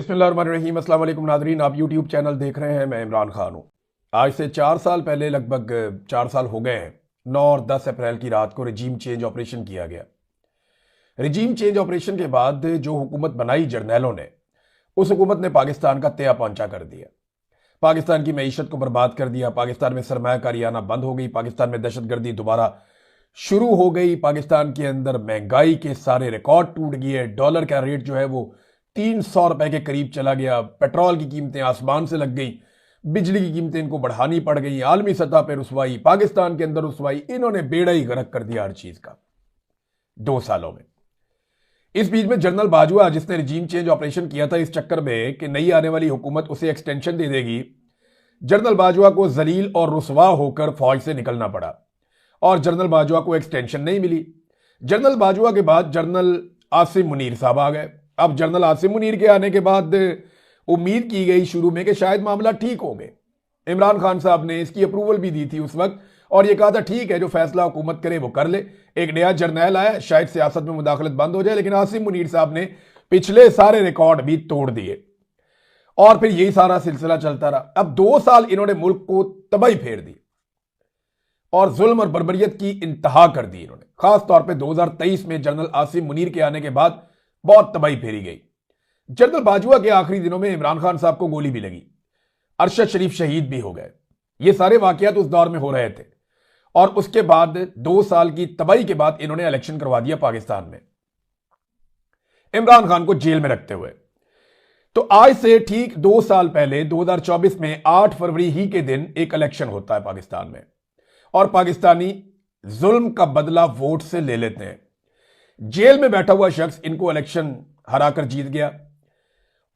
बिस्मिल्लाहिर्रहमानिर्रहीम। अस्सलाम वालेकुम नादरीन, आप यूट्यूब चैनल देख रहे हैं। मैं इमरान खान हूँ। आज से 4 साल पहले, लगभग 4 साल हो गए हैं, 9 और 10 अप्रैल की रात को रिजीम चेंज ऑपरेशन किया गया। रिजीम चेंज ऑपरेशन के बाद जो हुकूमत बनाई जर्नैलों ने, उस हुकूमत ने पाकिस्तान का तया पहुंचा कर दिया। पाकिस्तान की मईशत को बर्बाद कर दिया। पाकिस्तान में सरमायाकारी आना बंद हो गई। पाकिस्तान में दहशतगर्दी दोबारा शुरू हो गई। पाकिस्तान के अंदर महंगाई के सारे रिकॉर्ड टूट गए। डॉलर का रेट जो है वो 300 रुपए के करीब चला गया। पेट्रोल की कीमतें आसमान से लग गई। बिजली की कीमतें इनको बढ़ानी पड़ गई। आलमी सतह पर रुसवाई, पाकिस्तान के अंदर रुसवाई, इन्होंने बेड़ा ही गर्क कर दिया हर चीज का 2 सालों में। इस बीच में जनरल बाजवा, जिसने रिजीम चेंज ऑपरेशन किया था इस चक्कर में कि नई आने वाली हुकूमत उसे एक्सटेंशन दे देगी, जनरल बाजवा को जलील और रुसवा होकर फौज से निकलना पड़ा और जनरल बाजवा को एक्सटेंशन नहीं मिली। जनरल बाजवा के बाद जनरल आसिम मुनीर साहब आ गए। अब जनरल आसिम मुनीर के आने के बाद उम्मीद की गई शुरू में कि शायद मामला ठीक हो गए। इमरान खान साहब ने इसकी अप्रूवल भी दी थी उस वक्त और यह कहा था ठीक है, जो फैसला हुकूमत करे वो कर ले। एक नया जर्नैल आया, शायद सियासत में मुदाखलत बंद हो जाए। लेकिन आसिम मुनीर साहब ने पिछले सारे रिकॉर्ड भी तोड़ दिए और फिर यही सारा सिलसिला चलता रहा। अब 2 साल इन्होंने मुल्क को तबाही फेर दी और जुल्म और बर्बरियत की इंतहा कर दी इन्होंने। खास तौर पे 2023 में जनरल आसिम मुनीर के आने के बाद बहुत तबाही फेरी गई। जनरल बाजवा के आखिरी दिनों में इमरान खान साहब को गोली भी लगी। अरशद शरीफ शहीद भी हो गए। ये सारे वाकयात उस दौर में हो रहे थे और उसके बाद 2 साल की तबाही के बाद इन्होंने इलेक्शन करवा दिया पाकिस्तान में, इमरान खान को जेल में रखते हुए। तो आज से ठीक 2 साल पहले 2024 में 8 फरवरी ही के दिन एक इलेक्शन होता है पाकिस्तान में और पाकिस्तानी जुल्म का बदला वोट से ले लेते हैं। जेल में बैठा हुआ शख्स इनको इलेक्शन हराकर जीत गया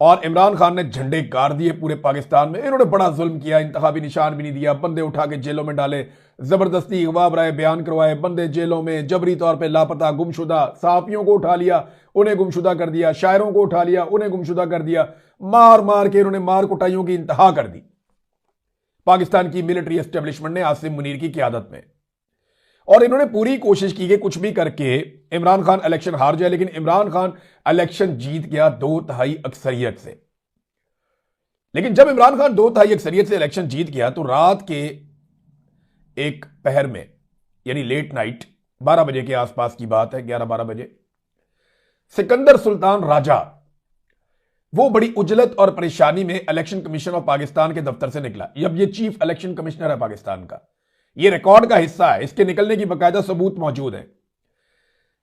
और इमरान खान ने झंडे गाड़ दिए पूरे पाकिस्तान में। इन्होंने बड़ा जुल्म किया, इंतखाबी निशान भी नहीं दिया, बंदे उठा के जेलों में डाले, जबरदस्ती अगवा बराए बयान करवाए, बंदे जेलों में जबरी तौर पे लापता, गुमशुदा। सहाफियों को उठा लिया, उन्हें गुमशुदा कर दिया। शायरों को उठा लिया, उन्हें गुमशुदा कर दिया। मार मार के इन्होंने मार कुटाइयों की इंतहा कर दी पाकिस्तान की मिलिट्री एस्टेब्लिशमेंट ने आसिम मुनीर की क़यादत में। और इन्होंने पूरी कोशिश की कि कुछ भी करके इमरान खान इलेक्शन हार जाए, लेकिन इमरान खान इलेक्शन जीत गया 2/3 अक्सरियत से। लेकिन जब इमरान खान 2/3 अक्सरियत से इलेक्शन जीत गया तो रात के एक पहर में, यानी लेट नाइट 12 बजे के आसपास की बात है, 11-12 बजे, सिकंदर सुल्तान राजा वो बड़ी उजलत और परेशानी में इलेक्शन कमीशन ऑफ पाकिस्तान के दफ्तर से निकला। अब ये चीफ इलेक्शन कमिश्नर है पाकिस्तान का, ये रिकॉर्ड का हिस्सा है, इसके निकलने की बाकायदा सबूत मौजूद है।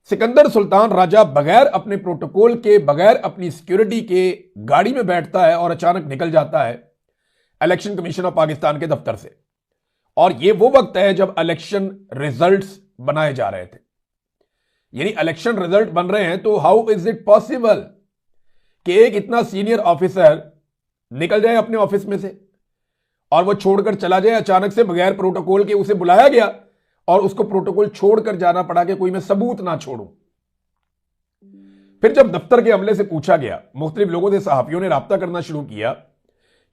सिकंदर सुल्तान राजा बगैर अपने प्रोटोकॉल के, बगैर अपनी सिक्योरिटी के गाड़ी में बैठता है और अचानक निकल जाता है इलेक्शन कमीशन ऑफ पाकिस्तान के दफ्तर से। और यह वो वक्त है जब इलेक्शन रिजल्ट्स बनाए जा रहे थे, यानी इलेक्शन रिजल्ट बन रहे हैं। तो हाउ इज इट पॉसिबल कि एक इतना सीनियर ऑफिसर निकल जाए अपने ऑफिस में से और वो छोड़कर चला जाए अचानक से, बगैर प्रोटोकॉल के। उसे बुलाया गया और उसको प्रोटोकॉल छोड़कर जाना पड़ा कि कोई मैं सबूत ना छोड़ूं। फिर जब दफ्तर के अमले से पूछा गया, मुख्तलिफ लोगों से, सहाफियों ने राब्ता करना शुरू किया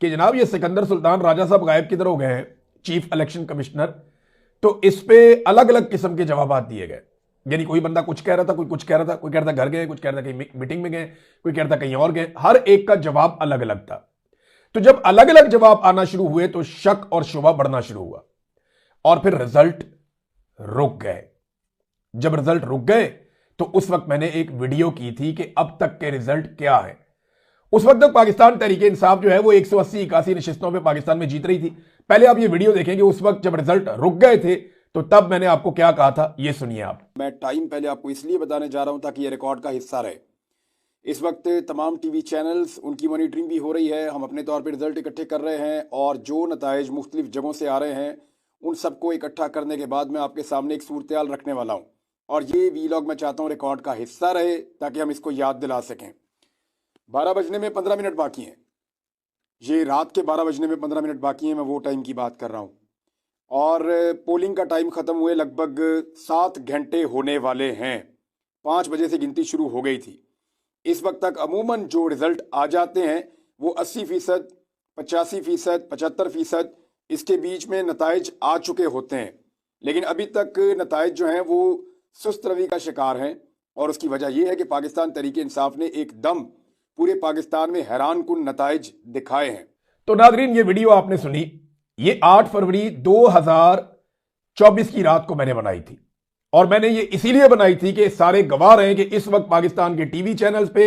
कि जनाब ये सिकंदर सुल्तान राजा साहब गायब किधर हो गए हैं, चीफ इलेक्शन कमिश्नर। तो इस पे अलग अलग किस्म के जवाब दिए गए। यानी कोई बंदा कुछ कह रहा था, कोई कुछ कह रहा था, कोई कह रहा था घर गए, कुछ कह रहा था कहीं मीटिंग में गए, कोई कह रहा था कहीं और गए। हर एक का जवाब अलग अलग था। तो जब अलग अलग जवाब आना शुरू हुए तो शक और शुबा बढ़ना शुरू हुआ और फिर रिजल्ट रुक गए। जब रिजल्ट रुक गए तो उस वक्त मैंने एक वीडियो की थी कि अब तक के रिजल्ट क्या है। उस वक्त तक पाकिस्तान तहरीके इंसाफ जो है वो 180-81 नशिस्तों पे पाकिस्तान में जीत रही थी। पहले आप ये वीडियो देखेंगे, उस वक्त जब रिजल्ट रुक गए थे तो तब मैंने आपको क्या कहा था, ये सुनिए आप। मैं टाइम पहले आपको इसलिए बताने जा रहा हूं ताकि ये रिकॉर्ड का हिस्सा रहे। इस वक्त तमाम टीवी चैनल्स, उनकी मॉनिटरिंग भी हो रही है। हम अपने तौर पर रिजल्ट इकट्ठे कर रहे हैं और जो नताइज मुख्तलिफ जगहों से आ रहे हैं उन सबको इकट्ठा करने के बाद मैं आपके सामने एक सूरत-ए-हाल रखने वाला हूं। और ये वीलॉग मैं चाहता हूं रिकॉर्ड का हिस्सा रहे ताकि हम इसको याद दिला सकें। 12 बजने में 15 मिनट बाकी हैं। ये रात के 12 बजने में 15 मिनट बाकी हैं, मैं वो टाइम की बात कर रहा हूँ। और पोलिंग का टाइम ख़त्म हुए लगभग 7 घंटे होने वाले हैं। 5 बजे से गिनती शुरू हो गई थी। इस वक्त तक अमूमन जो रिज़ल्ट आ जाते हैं वो 80%, 85%, 75% इसके बीच में नताइज आ चुके होते हैं। लेकिन अभी तक नताइज जो हैं वो सुस्त रवि का शिकार हैं और उसकी वजह यह है कि पाकिस्तान तहरीक इंसाफ ने एकदम पूरे पाकिस्तान में हैरानकुन नताइज दिखाए हैं। तो नाजरीन, ये वीडियो आपने सुनी, ये 8 फरवरी 2024 की रात को मैंने बनाई थी और मैंने ये इसीलिए बनाई थी कि सारे गवाह रहे कि इस वक्त पाकिस्तान के टीवी चैनल्स पे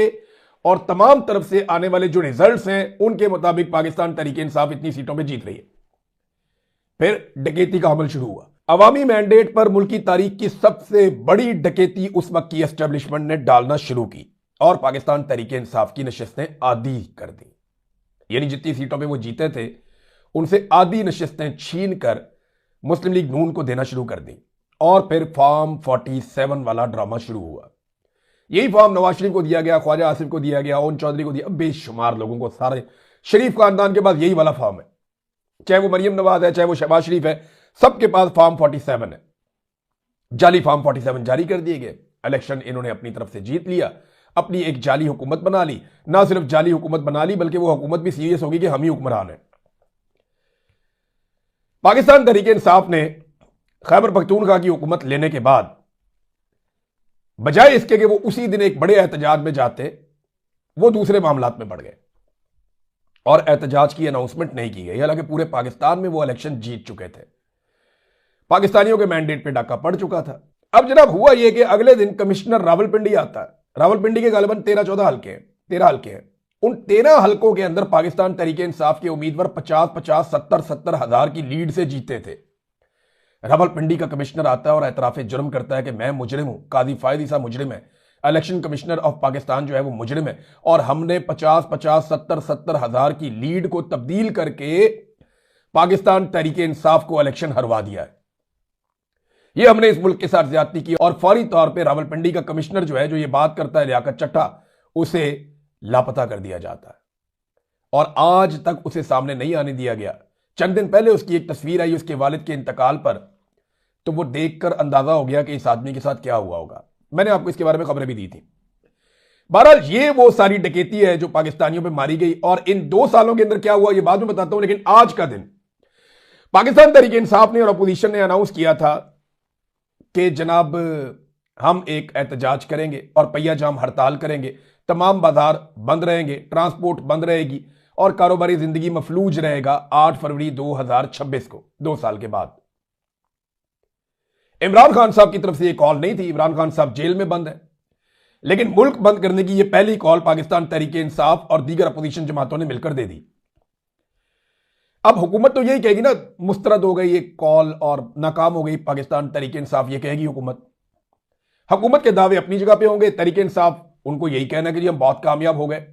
और तमाम तरफ से आने वाले जो रिजल्ट्स हैं उनके मुताबिक पाकिस्तान तहरीक इंसाफ इतनी सीटों पे जीत रही है। फिर डकैती का अमल शुरू हुआ। अवामी मैंडेट पर मुल्क की तारीख की सबसे बड़ी डकैती उस वक्त की एस्टेब्लिशमेंट ने डालना शुरू की और पाकिस्तान तहरीक इंसाफ की नशिस्तें आधी कर दी। यानी जितनी सीटों पे वो जीते थे उनसे आधी नशिस्तें छीन कर मुस्लिम लीग नून को देना शुरू कर दी और फिर फॉर्म 47 वाला ड्रामा शुरू हुआ। यही फॉर्म नवाज शरीफ को दिया गया, ख्वाजा आसिफ को दिया गया, ओन चौधरी को दिया, बेशुमार लोगों को, सारे शरीफ खानदान के पास यही वाला फॉर्म है, चाहे वो मरियम नवाज है, चाहे वो शहबाज शरीफ है, सबके पास फॉर्म 47 है। जाली फॉर्म 47 जारी कर दिए गए। इलेक्शन इन्होंने अपनी तरफ से जीत लिया, अपनी एक जाली हुकूमत बना ली। ना सिर्फ जाली हुकूमत बना ली बल्कि वो हुकूमत भी सीरियस होगी कि हम ही हुक्मरान हैं। पाकिस्तान तहरीक इंसाफ ने खैबर पख्तूनख्वा की हुकूमत लेने के बाद बजाय इसके कि वो उसी दिन एक बड़े एहतजाज में जाते, वो दूसरे मामलात में बढ़ गए और एहतजाज की अनाउंसमेंट नहीं की गई। हालांकि पूरे पाकिस्तान में वो इलेक्शन जीत चुके थे, पाकिस्तानियों के मैंडेट पे डाका पड़ चुका था। अब जनाब हुआ यह कि अगले दिन कमिश्नर रावलपिंडी आता है। रावलपिंडी के गालिबन 13-14 हल्के हैं, 13 हल्के हैं। उन 13 हल्कों के अंदर पाकिस्तान तहरीक इंसाफ के उम्मीदवार 50-50, 70-70 हजार की लीड से जीते थे। रावलपिंडी का कमिश्नर आता है और एतराफे जुर्म करता है कि मैं मुजरिम हूं, काजी फायद ईसा मुजरिम है, इलेक्शन कमिश्नर ऑफ पाकिस्तान जो है वो मुजरिम है और हमने 50-50, 70-70 हजार की लीड को तब्दील करके पाकिस्तान तहरीक इंसाफ को इलेक्शन हरवा दिया है। ये हमने इस मुल्क के साथ ज्यादती की और फौरी तौर पर रावलपिंडी का कमिश्नर जो है, जो ये बात करता है लियाकत चट्टा, उसे लापता कर दिया जाता है और आज तक उसे सामने नहीं आने दिया गया। चंद दिन पहले उसकी एक तस्वीर आई उसके वालिद के इंतकाल पर, तो वो देखकर अंदाजा हो गया कि इस आदमी के साथ क्या हुआ होगा। मैंने आपको इसके बारे में खबरें भी दी थी। बहरहाल ये वो सारी डकैती है जो पाकिस्तानियों पे मारी गई और इन 2 सालों के अंदर क्या हुआ ये बाद में बताता हूं। लेकिन आज का दिन पाकिस्तान तहरीक इंसाफ ने और अपोजिशन ने अनाउंस किया था कि जनाब हम एक एहतजाज करेंगे और पहिया जाम हड़ताल करेंगे, तमाम बाजार बंद रहेंगे, ट्रांसपोर्ट बंद रहेगी और कारोबारी जिंदगी मफलूज रहेगा 8 फरवरी 2026 को, 2 साल के बाद। इमरान खान साहब की तरफ से यह कॉल नहीं थी, इमरान खान साहब जेल में बंद है, लेकिन मुल्क बंद करने की यह पहली कॉल पाकिस्तान तहरीक इंसाफ और दीगर अपोजिशन जमातों ने मिलकर दे दी। अब हुकूमत तो यही कहेगी ना, मुस्तरद हो गई एक कॉल और नाकाम हो गई पाकिस्तान तहरीक इंसाफ, यह कहेगी हुकूमत के दावे अपनी जगह पे होंगे, तहरीक इंसाफ उनको यही कहना कि जी हम बहुत कामयाब हो गए।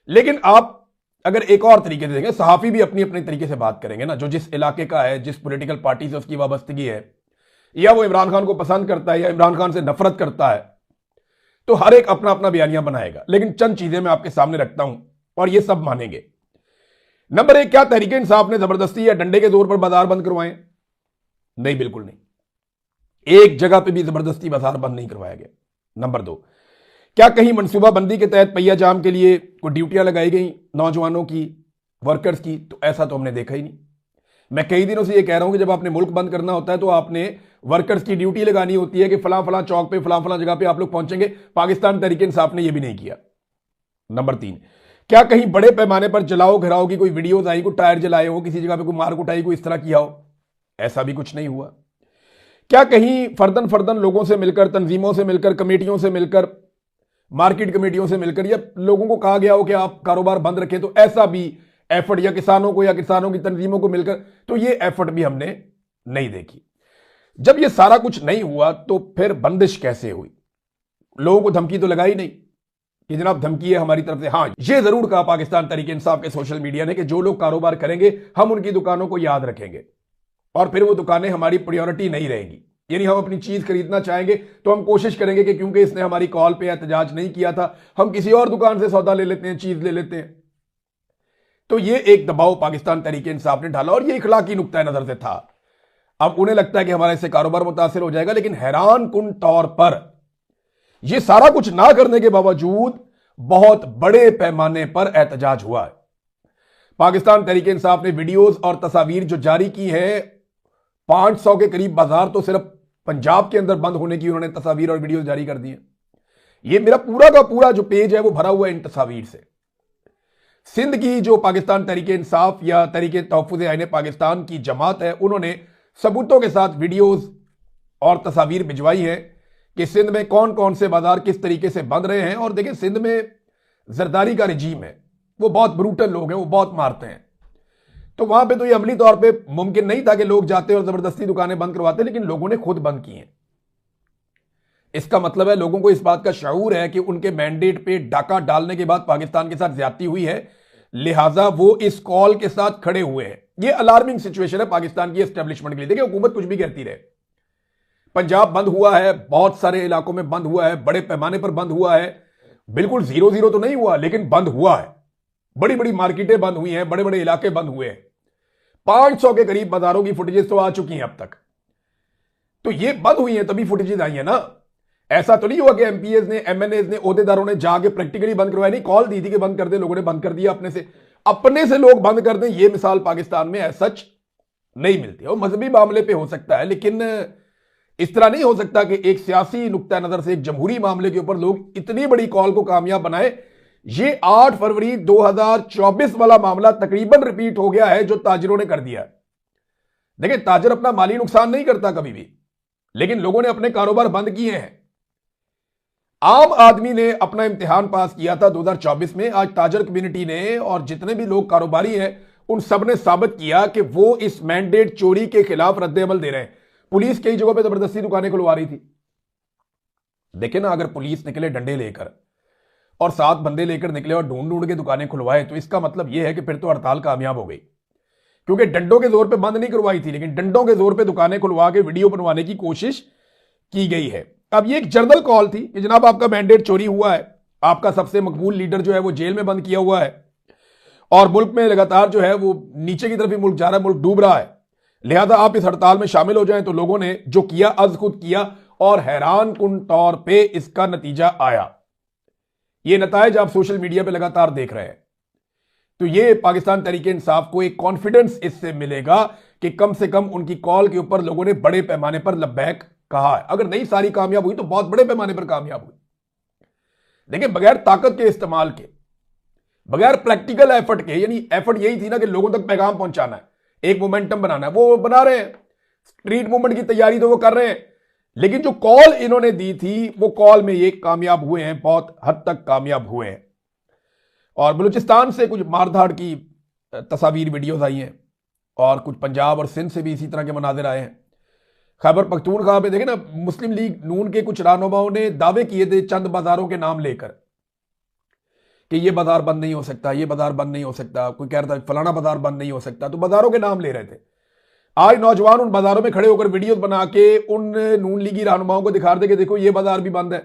लेकिन आप अगर एक और तरीके से देखें, सहाफी भी अपनी अपने तरीके से बात करेंगे ना, जो जिस इलाके का है, जिस पॉलिटिकल पार्टी से उसकी वाबस्तगी है, या वो इमरान खान को पसंद करता है या इमरान खान से नफरत करता है, तो हर एक अपना अपना बयानिया बनाएगा। लेकिन चंद चीजें मैं आपके सामने रखता हूं और ये सब मानेंगे। नंबर 1, क्या तहरीक इंसाफ ने जबरदस्ती या डंडे के जोर पर बाजार बंद करवाए? नहीं, बिल्कुल नहीं। एक जगह पे भी जबरदस्ती बाजार बंद नहीं करवाया गया। नंबर 2, क्या कहीं मनसूबाबंदी के तहत पहिया जाम के लिए कोई ड्यूटियां लगाई गई नौजवानों की, वर्कर्स की? तो ऐसा तो हमने देखा ही नहीं। मैं कई दिनों से यह कह रहा हूं कि जब आपने मुल्क बंद करना होता है तो आपने वर्कर्स की ड्यूटी लगानी होती है कि फलां फलां चौक पे फलां फलां जगह पे आप लोग पहुंचेंगे। पाकिस्तान तहरीक इंसाफ ने यह भी नहीं किया। नंबर 3, क्या कहीं बड़े पैमाने पर जलाओ घिराओ की कोई वीडियोज आई, कोई टायर जलाए हो, किसी जगह पे कोई मार कुटाई, कोई इस तरह किया हो? ऐसा भी कुछ नहीं हुआ। क्या कहीं फर्दन फर्दन लोगों से मिलकर, तंजीमों से मिलकर, कमेटियों से मिलकर, मार्केट कमेटियों से मिलकर या लोगों को कहा गया हो कि आप कारोबार बंद रखें? तो ऐसा भी एफर्ट, या किसानों को या किसानों की तंजीमों को मिलकर, तो ये एफर्ट भी हमने नहीं देखी। जब ये सारा कुछ नहीं हुआ तो फिर बंदिश कैसे हुई? लोगों को धमकी तो लगाई नहीं कि जनाब धमकी है हमारी तरफ से। हां, ये जरूर कहा पाकिस्तान तहरीक इंसाफ के सोशल मीडिया ने कि जो लोग कारोबार करेंगे हम उनकी दुकानों को याद रखेंगे और फिर वो दुकानें हमारी प्रायोरिटी नहीं रहेंगी। यानी हम अपनी चीज खरीदना चाहेंगे तो हम कोशिश करेंगे कि क्योंकि इसने हमारी कॉल पे एहतजाज नहीं किया था, हम किसी और दुकान से सौदा ले लेते हैं, चीज ले लेते हैं। तो ये एक दबाव पाकिस्तान तहरीक इंसाफ ने डाला और ये इखलाकी नुक्ता नजर से था। अब उन्हें लगता है कि हमारा इससे कारोबार मुतासिर हो जाएगा, लेकिन हैरान कुन तौर पर यह सारा कुछ ना करने के बावजूद बहुत बड़े पैमाने पर एहतजाज हुआ है। पाकिस्तान तहरीक इंसाफ ने वीडियोज और तस्वीर जो जारी की है, 500 के करीब बाजार तो सिर्फ पंजाब के अंदर बंद होने की उन्होंने तस्वीर और वीडियो जारी कर दी है। ये मेरा पूरा का पूरा जो पेज है वो भरा हुआ है इन तस्वीर से। सिंध की जो पाकिस्तान तहरीके इंसाफ या तहरीके तहफ़्फ़ुज़ आईन पाकिस्तान की जमात है, उन्होंने सबूतों के साथ वीडियोस और तस्वीर भिजवाई है कि सिंध में कौन कौन से बाजार किस तरीके से बंद रहे हैं। और देखिए, सिंध में जरदारी का रजीम है, वो बहुत ब्रूटल लोग हैं, वो बहुत मारते हैं। तो वहां पे तो ये अमली तौर पे मुमकिन नहीं था कि लोग जाते और जबरदस्ती दुकानें बंद करवाते, लेकिन लोगों ने खुद बंद की हैं। इसका मतलब है लोगों को इस बात का शऊर है कि उनके मैंडेट पे डाका डालने के बाद पाकिस्तान के साथ ज्यादती हुई है, लिहाजा वो इस कॉल के साथ खड़े हुए हैं। ये अलार्मिंग सिचुएशन है पाकिस्तान की एस्टेब्लिशमेंट के लिए। देखिए, हुकूमत कुछ भी कहती रहे, पंजाब बंद हुआ है, बहुत सारे इलाकों में बंद हुआ है, बड़े पैमाने पर बंद हुआ है, बिल्कुल 0-0 तो नहीं हुआ, लेकिन बंद हुआ है। बड़ी बड़ी मार्केटें बंद हुई हैं, बड़े बड़े इलाके बंद हुए हैं। 500 के करीब बाजारों की फुटेजेस तो आ चुकी हैं अब तक। तो ये बंद हुई हैं तभी फुटेजेस आई है ना। ऐसा तो नहीं हुआ कि एमपीएस ने, एमएनएस ने, ओहदेदारों ने जाके प्रैक्टिकली बंद करवाया। नहीं, कॉल दी थी कि बंद कर दे, लोगों ने बंद कर दिया अपने से लोग बंद कर दें। ये मिसाल पाकिस्तान में ऐसा सच नहीं मिलती। और मजहबी मामले पे हो सकता है, लेकिन इस तरह नहीं हो सकता कि एक सियासी नुक्ता नजर से एक जमहूरी मामले के ऊपर लोग इतनी बड़ी कॉल को कामयाब बनाए। ये 8 फरवरी 2024 वाला मामला तकरीबन रिपीट हो गया है जो ताजिरों ने कर दिया। देखिए, ताजिर अपना माली नुकसान नहीं करता कभी भी, लेकिन लोगों ने अपने कारोबार बंद किए हैं। आम आदमी ने अपना इम्तिहान पास किया था 2024 में। आज ताजर कम्युनिटी ने और जितने भी लोग कारोबारी हैं, उन सब ने साबित किया कि वो इस मैंडेट चोरी के खिलाफ रद्द-ए-अमल दे रहे हैं। पुलिस कई जगहों पे जबरदस्ती दुकानें खुलवा रही थी। देखे ना, अगर पुलिस निकले डंडे लेकर और 7 बंदे लेकर निकले और ढूंढ ढूंढ के दुकानें खुलवाए, तो इसका मतलब यह है कि फिर तो हड़ताल कामयाब हो गई। क्योंकि डंडों के जोर पे बंद नहीं करवाई थी, लेकिन डंडों के जोर पे दुकानें खुलवा के वीडियो बनवाने की कोशिश की गई है। अब ये एक जर्नल कॉल थी कि जनाब आपका मैंडेट चोरी हुआ है, आपका सबसे मकबूल लीडर जो है वो जेल में बंद किया हुआ है, और मुल्क में लगातार जो है वो नीचे की तरफ ही मुल्क जा रहा है, मुल्क डूब रहा है, लिहाजा आप इस हड़ताल में शामिल हो जाएं। तो लोगों ने जो किया अज खुद किया, और हैरान कुन तौर पे इसका नतीजा आया। ये नताइज आप सोशल मीडिया पे लगातार देख रहे हैं। तो ये पाकिस्तान तहरीके इंसाफ को एक कॉन्फिडेंस इससे मिलेगा कि कम से कम उनकी कॉल के ऊपर लोगों ने बड़े पैमाने पर लब्बैक कहा है। अगर नहीं सारी कामयाब हुई तो बहुत बड़े पैमाने पर कामयाब हुई। देखिए, बगैर ताकत के इस्तेमाल के, बगैर प्रैक्टिकल एफर्ट के, यानी एफर्ट यही थी ना कि लोगों तक पैगाम पहुंचाना है, एक मोमेंटम बनाना है, वो बना रहे हैं। स्ट्रीट मूवमेंट की तैयारी तो वो कर रहे हैं, लेकिन जो कॉल इन्होंने दी थी वो कॉल में ये कामयाब हुए हैं, बहुत हद तक कामयाब हुए हैं। और बलूचिस्तान से कुछ मारधाड़ की तस्वीर वीडियोस आई हैं, और कुछ पंजाब और सिंध से भी इसी तरह के मनाजिर आए हैं। खैबर पख्तूनख्वा पे देखे ना, मुस्लिम लीग नून के कुछ रहनुमाओं ने दावे किए थे चंद बाजारों के नाम लेकर कि ये बाजार बंद नहीं हो सकता, ये बाजार बंद नहीं हो सकता। कोई कह रहा था फलाना बाजार बंद नहीं हो सकता, तो बाजारों के नाम ले रहे थे। आज नौजवान उन बाजारों में खड़े होकर वीडियोस बना के उन नून लीगी रहनुमाओं को दिखा दे कि देखो ये बाजार भी बंद है,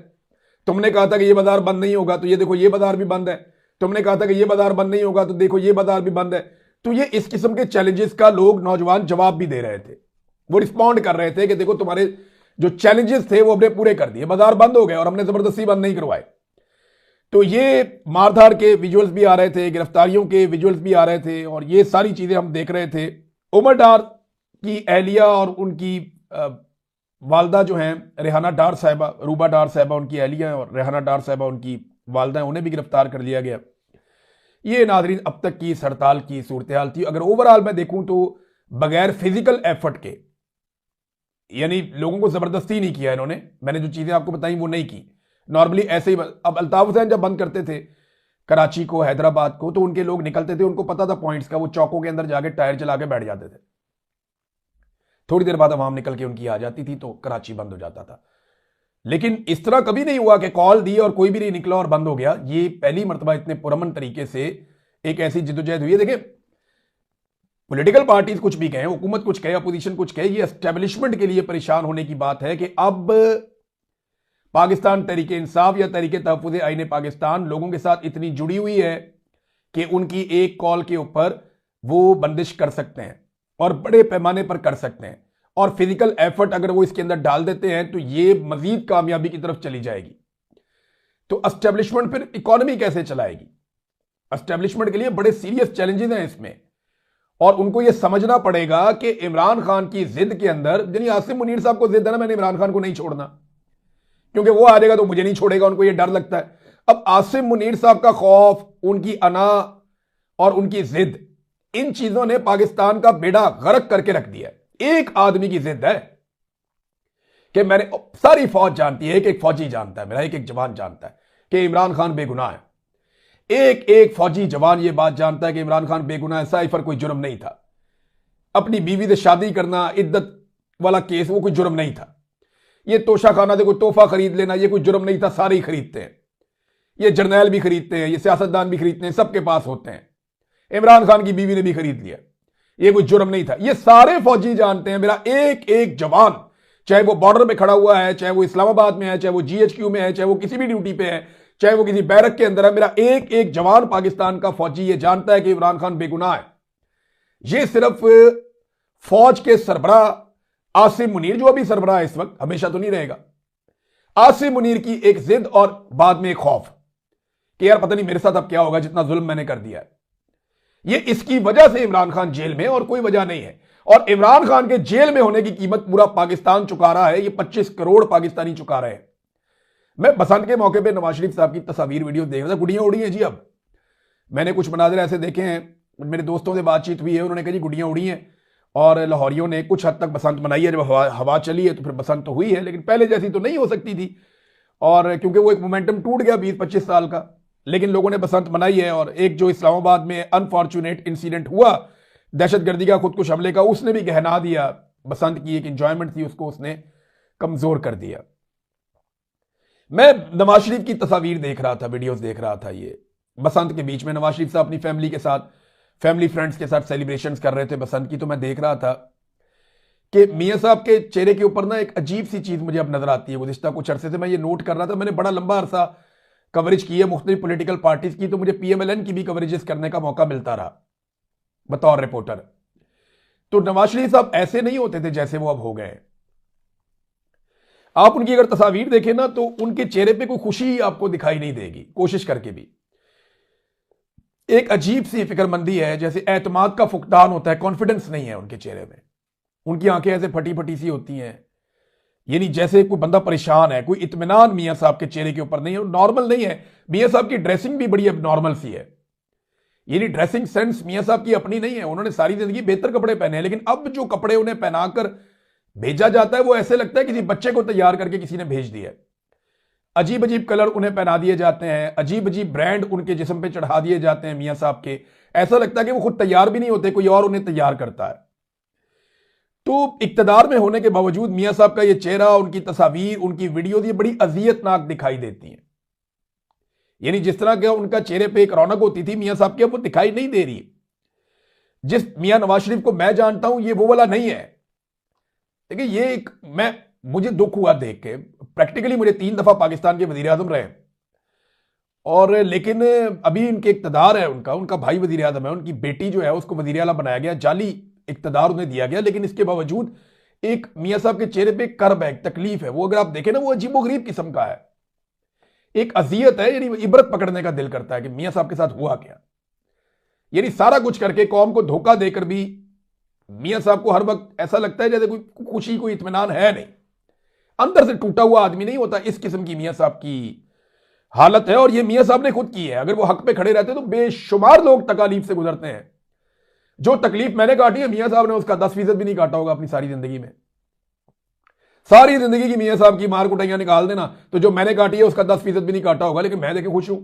तुमने कहा था कि ये बाजार बंद नहीं होगा, तो ये देखो ये बाजार भी बंद है, तुमने कहा था कि ये बाजार बंद नहीं होगा, तो देखो ये बाजार भी बंद है। तो ये इस किस्म के चैलेंजेस का लोग नौजवान जवाब भी दे रहे थे, वो रिस्पॉन्ड कर रहे थे कि देखो तुम्हारे जो चैलेंजेस थे वो हमने पूरे कर दिए, बाजार बंद हो गए और हमने जबरदस्ती बंद नहीं करवाए। तो ये मारधाड़ के विजुअल्स भी आ रहे थे, गिरफ्तारियों के विजुअल्स भी आ रहे थे, और ये सारी चीजें हम देख रहे थे। उमर डार की अहलिया और उनकी वालदा जो हैं रेहाना डार साहिबा, रूबा डार साहिबा उनकी अहलिया और रेहाना डार साहिबा उनकी वालदा, उन्हें भी गिरफ्तार कर लिया गया। ये नाज़रीन अब तक की इस हड़ताल की सूरत हाल थी। अगर ओवरऑल मैं देखूं तो बगैर फिजिकल एफर्ट के, यानी लोगों को जबरदस्ती नहीं किया इन्होंने, मैंने जो चीजें आपको बताई वो नहीं की, नॉर्मली ऐसे ही। अब अल्ताफ हुसैन जब बंद करते थे कराची को, हैदराबाद को, तो उनके लोग निकलते थे, उनको पता था पॉइंट्स का, वो चौकों के अंदर जाके टायर चला के बैठ जाते थे। थोड़ी देर बाद अवाम निकल के उनकी आ जाती थी, तो कराची बंद हो जाता था। लेकिन इस तरह कभी नहीं हुआ कि कॉल दी और कोई भी नहीं निकला और बंद हो गया। ये पहली मरतबा इतने पुरअमन तरीके से एक ऐसी जिद्दोजहद हुई है। देखिए, पॉलिटिकल पार्टीज कुछ भी कहें, हुकूमत कुछ कहे, अपोजिशन कुछ कहे, ये एस्टेब्लिशमेंट के लिए परेशान होने की बात है कि अब पाकिस्तान तहरीके इंसाफ या तहरीके तहफ़्फ़ुज़ आईन पाकिस्तान लोगों के साथ इतनी जुड़ी हुई है कि उनकी एक कॉल के ऊपर वो बंदिश कर सकते हैं और बड़े पैमाने पर कर सकते हैं, और फिजिकल एफर्ट अगर वो इसके अंदर डाल देते हैं तो ये मजीद कामयाबी की तरफ चली जाएगी। तो एस्टेब्लिशमेंट फिर इकोनॉमी कैसे चलाएगी? एस्टेब्लिशमेंट के लिए बड़े सीरियस चैलेंजेस हैं इसमें, और उनको यह समझना पड़ेगा कि इमरान खान की जिद के अंदर, यानी आसिम मुनीर साहब को जिद है ना, मैंने इमरान खान को नहीं छोड़ना, क्योंकि वो आ जाएगा तो मुझे नहीं छोड़ेगा, उनको ये डर लगता है। अब आसिम मुनीर साहब का खौफ, उनकी अना और उनकी जिद, इन चीजों ने पाकिस्तान का बेड़ा गर्क करके रख दिया। एक आदमी की जिद है कि मैंने, सारी फौज जानती है, एक फौजी जानता है, मेरा एक जवान जानता है कि इमरान खान बेगुनाह है। एक फौजी जवान ये बात जानता है कि इमरान खान बेगुनाह है, साइफर कोई जुर्म नहीं था। अपनी बीवी से शादी करना, इद्दत वाला केस, वो कोई जुर्म नहीं था। ये तोशा खाना से कोई तोहफा खरीद लेना, ये कोई जुर्म नहीं था। सारे ही खरीदते हैं, ये जर्नैल भी खरीदते हैं, ये सियासतदान भी खरीदते हैं, सबके पास होते हैं। इमरान खान की बीवी ने भी खरीद लिया, ये कोई जुर्म नहीं था। ये सारे फौजी जानते हैं। मेरा एक जवान, चाहे वो बॉर्डर पे खड़ा हुआ है, चाहे वो इस्लामाबाद में है, चाहे वो GHQ में है, चाहे वो किसी भी ड्यूटी पे है, चाहे वो किसी बैरक के अंदर है, मेरा एक जवान पाकिस्तान का फौजी ये जानता है कि इमरान खान बेगुनाह है। ये सिर्फ फौज के सरबराह आसिम मुनीर, जो अभी सरबराह है इस वक्त, हमेशा तो नहीं रहेगा, आसिम मुनीर की एक जिद और बाद में एक खौफ कि यार पता नहीं मेरे साथ अब क्या होगा, जितना जुल्म मैंने कर दिया है। ये इसकी वजह से इमरान खान जेल में, और कोई वजह नहीं है। और इमरान खान के जेल में होने की कीमत पूरा पाकिस्तान चुका रहा है। ये 25 करोड़ पाकिस्तानी चुका रहे हैं। मैं बसंत के मौके पे नवाज शरीफ साहब की तस्वीर वीडियो देख रहा था। गुड़ियां उड़ी हैं जी। अब मैंने कुछ मनाज़िर ऐसे देखे हैं, मेरे दोस्तों से बातचीत हुई है, उन्होंने कहा जी गुड़ियां उड़ी हैं, और लाहौरियों ने कुछ हद तक बसंत मनाई है। जब हवा चली है तो फिर बसंत तो हुई है, लेकिन पहले जैसी तो नहीं हो सकती थी। और क्योंकि वो एक मोमेंटम टूट गया 20-25 साल का, लेकिन लोगों ने बसंत मनाई है। और एक जो इस्लामाबाद में अनफॉर्चुनेट इंसिडेंट हुआ दहशतगर्दी का, खुदकुश हमले का, उसने भी गहना दिया बसंत की एक इंजॉयमेंट थी, उसको उसने कमजोर कर दिया। मैं नवाज शरीफ की तस्वीर देख रहा था, वीडियोस देख रहा था। ये बसंत के बीच में नवाज शरीफ साहब अपनी फैमिली के साथ, फैमिली फ्रेंड्स के साथ सेलिब्रेशंस कर रहे थे बसंत की। तो मैं देख रहा था कि मियां साहब के चेहरे के ऊपर ना एक अजीब सी चीज मुझे अब नजर आती है। गुज़िश्ता कुछ अरसे से मैं ये नोट कर रहा था। मैंने बड़ा लंबा अरसा कवरेज की है मुख्तलिफ पॉलिटिकल पार्टीज की, तो मुझे PMLN की भी कवरेजेस करने का मौका मिलता रहा बतौर रिपोर्टर। तो नवाज शरीफ साहब ऐसे नहीं होते थे जैसे वो अब हो गए। आप उनकी अगर तस्वीर देखें ना, तो उनके चेहरे पे कोई खुशी आपको दिखाई नहीं देगी, कोशिश करके भी। एक अजीब सी फिक्रमंदी है, जैसे एतमाद का फुकदान होता है, कॉन्फिडेंस नहीं है उनके चेहरे में। उनकी आंखें ऐसे फटी फटी सी होती हैं, यानी जैसे कोई बंदा परेशान है। कोई इत्मीनान मियां साहब के चेहरे के ऊपर नहीं है, नॉर्मल नहीं है। मियां साहब की ड्रेसिंग भी बड़ी अब नॉर्मल सी है, यानी ड्रेसिंग सेंस मियां साहब की अपनी नहीं है। उन्होंने सारी जिंदगी बेहतर कपड़े पहने हैं, लेकिन अब जो कपड़े उन्हें पहनाकर भेजा जाता है वो ऐसे लगता है किसी बच्चे को तैयार करके किसी ने भेज दिया है। अजीब अजीब कलर उन्हें पहना दिए जाते हैं, अजीब अजीब ब्रांड उनके जिस्म पे चढ़ा दिए जाते हैं मियां साहब के। ऐसा लगता है कि वो खुद तैयार भी नहीं होते, कोई और उन्हें तैयार करता है। तो इक्तदार में होने के बावजूद मियां साहब का ये चेहरा, उनकी तस्वीर, उनकी वीडियोज, ये बड़ी अजियतनाक दिखाई देती हैं। यानी जिस तरह के उनका चेहरे पे एक रौनक होती थी मियां साहब की, अब वो दिखाई नहीं दे रही। जिस मियां नवाज शरीफ को मैं जानता हूं, ये वो वाला नहीं है। देखिए, ये एक मुझे दुख हुआ देख के। प्रैक्टिकली मुझे 3 दफा पाकिस्तान के वजीर आजम रहे, और लेकिन अभी इनके इक्तदार है, उनका भाई वजीर आजम है, उनकी बेटी जो है उसको वजीर आला बनाया गया, जाली इक्तदार उन्हें दिया गया। लेकिन इसके बावजूद एक मियां साहब के चेहरे पे कर्ब है, तकलीफ है। वो अगर आप देखें ना, वो अजीबोगरीब किस्म का है, एक अजियत है। यानी इबरत पकड़ने का दिल करता है कि मियां साहब के साथ हुआ क्या। यानी सारा कुछ करके, कौम को धोखा देकर भी मियां साहब को हर वक्त ऐसा लगता है जैसे कोई खुशी, कोई इत्मीनान है नहीं। अंदर से टूटा हुआ आदमी नहीं होता, इस किस्म की मियां साहब की हालत है। और ये मियां साहब ने खुद की है। अगर वो हक पे खड़े रहते तो बेशुमार लोग तकालीफ से गुजरते हैं। जो तकलीफ मैंने काटी है, मियां साहब ने उसका 10% भी नहीं काटा होगा अपनी सारी जिंदगी में। सारी जिंदगी की मियां साहब की मार कुटाइयां निकाल देना, तो जो मैंने काटी है उसका 10% भी नहीं काटा होगा। लेकिन मैं देखे खुश हूं।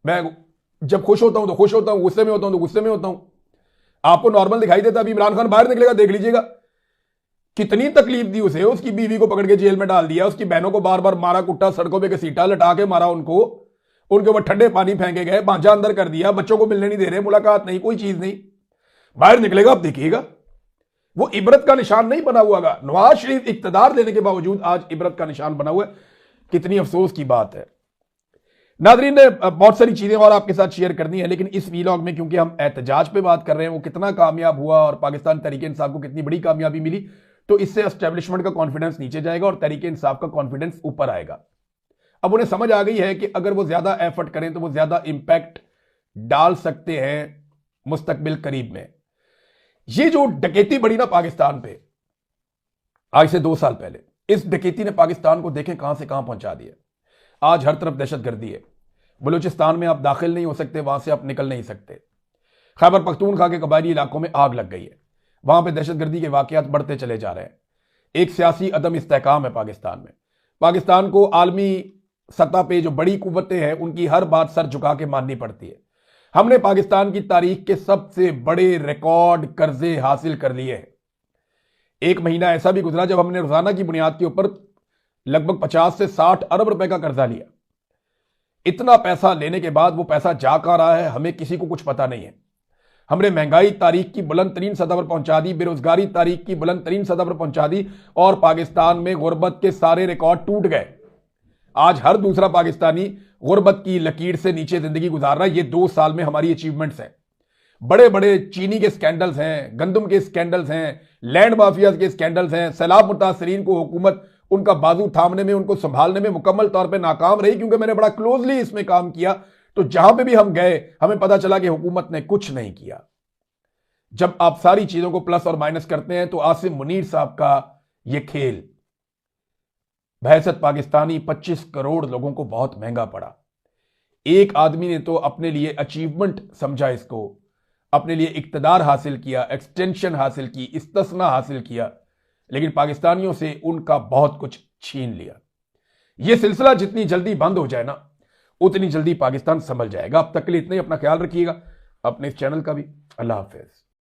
मैं जब खुश होता हूं तो खुश होता हूं, गुस्से में होता हूं तो गुस्से में होता हूं। आपको नॉर्मल दिखाई देता, अभी इमरान खान बाहर निकलेगा, देख लीजिएगा कितनी तकलीफ दी उसे। उसकी बीवी को पकड़ के जेल में डाल दिया, उसकी बहनों को बार बार मारा कुट्टा, सड़कों पे घसीटा, लटा के मारा उनको, उनके ऊपर ठंडे पानी फेंके गए, भांजा अंदर कर दिया, बच्चों को मिलने नहीं दे रहे, मुलाकात नहीं, कोई चीज नहीं। बाहर निकलेगा, आप देखिएगा, वो इबरत का निशान नहीं बना हुआ। नवाज शरीफ इक्तदार देने के बावजूद आज इबरत का निशान बना हुआ है। कितनी अफसोस की बात है। नादरीन ने बहुत सारी चीजें और आपके साथ शेयर करनी है, लेकिन इस वीलॉग में क्योंकि हम एहतजाज पे बात कर रहे हैं, वो कितना कामयाब हुआ और पाकिस्तान तहरीक इंसाफ को कितनी बड़ी कामयाबी मिली, तो इससे एस्टेब्लिशमेंट का कॉन्फिडेंस नीचे जाएगा और तहरीक इंसाफ का कॉन्फिडेंस ऊपर आएगा। अब उन्हें समझ आ गई है कि अगर वो ज्यादा एफर्ट करें तो वो ज्यादा इंपैक्ट डाल सकते हैं मुस्तकबिल करीब में। ये जो डकैती बढ़ी ना पाकिस्तान पे आज से 2 साल पहले, इस डकैती ने पाकिस्तान को देखें कहां से कहां पहुंचा दिया। आज हर तरफ दहशतगर्दी है। बलूचिस्तान में आप दाखिल नहीं हो सकते, वहां से आप निकल नहीं सकते। खैबर पख्तूनख्वा के कबायली इलाकों में आग लग गई है, वहां पे दहशतगर्दी के वाकयात बढ़ते चले जा रहे हैं। एक सियासी अदम इस्तेहकाम है पाकिस्तान में। पाकिस्तान को आलमी सतह पे जो बड़ी कुव्वतें हैं उनकी हर बात सर झुका के माननी पड़ती है। हमने पाकिस्तान की तारीख के सबसे बड़े रिकॉर्ड कर्जे हासिल कर लिए हैं। एक महीना ऐसा भी गुजरा जब हमने रोजाना की बुनियाद के ऊपर लगभग 50 से 60 अरब रुपए का कर्जा लिया। इतना पैसा लेने के बाद वो पैसा जा कहां रहा है हमें किसी को कुछ पता नहीं है। हमने महंगाई तारीख की बुलंद तरीन सतह पर पहुंचा दी, बेरोजगारी तारीख की बुलंद तरीन सतह पर पहुंचा दी और पाकिस्तान में गुर्बत के सारे रिकॉर्ड टूट गए। आज हर दूसरा पाकिस्तानी गुर्बत की लकीर से नीचे जिंदगी गुजार रहा है। ये 2 साल में हमारी अचीवमेंट्स हैं। बड़े बड़े चीनी के स्कैंडल्स हैं, गंदम के स्कैंडल्स हैं, लैंड माफिया के स्कैंडल्स हैं। सैलाब मुतासरीन को हुकूमत उनका बाजू थामने में, उनको संभालने में मुकम्मल तौर पर नाकाम रही, क्योंकि मैंने बड़ा क्लोजली इसमें काम किया। तो जहां पे भी हम गए हमें पता चला कि हुकूमत ने कुछ नहीं किया। जब आप सारी चीजों को प्लस और माइनस करते हैं तो आसिम मुनीर साहब का यह खेल बहसत पाकिस्तानी 25 करोड़ लोगों को बहुत महंगा पड़ा। एक आदमी ने तो अपने लिए अचीवमेंट समझा, इसको अपने लिए इक्तदार हासिल किया, एक्सटेंशन हासिल की, इस्तिस्ना हासिल किया, लेकिन पाकिस्तानियों से उनका बहुत कुछ छीन लिया। यह सिलसिला जितनी जल्दी बंद हो जाए ना उतनी जल्दी पाकिस्तान संभल जाएगा। अब तक के लिए इतना ही। अपना ख्याल रखिएगा, अपने इस चैनल का भी। अल्लाह हाफिज।